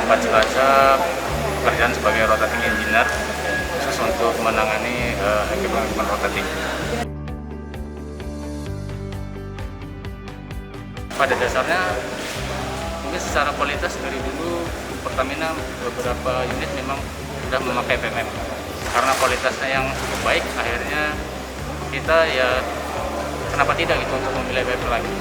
tempat Cilacap, pekerjaan sebagai rotating engineer, khusus untuk menangani ekipmen rotating. Pada dasarnya, mungkin secara kualitas dari dulu Pertamina beberapa unit memang sudah memakai PMM. Karena kualitasnya yang cukup baik, akhirnya kita ya kenapa tidak gitu untuk memilih PMM lagi.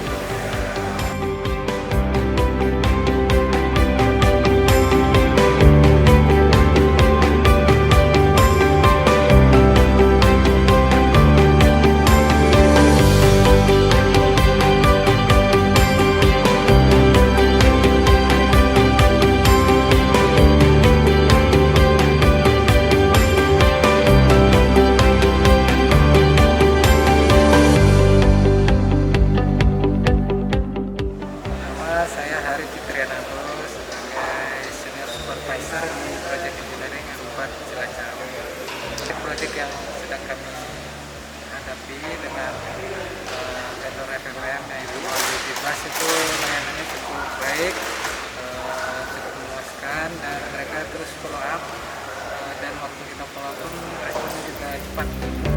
Sebagai senior supervisor di project engineering yang buat Cilacap. Proyek yang sedang kami hadapi dengan vendor FMM yaitu kualitas itu layanannya cukup baik, cukup memuaskan, dan mereka terus follow up, dan waktu kita follow up pun responnya juga cepat.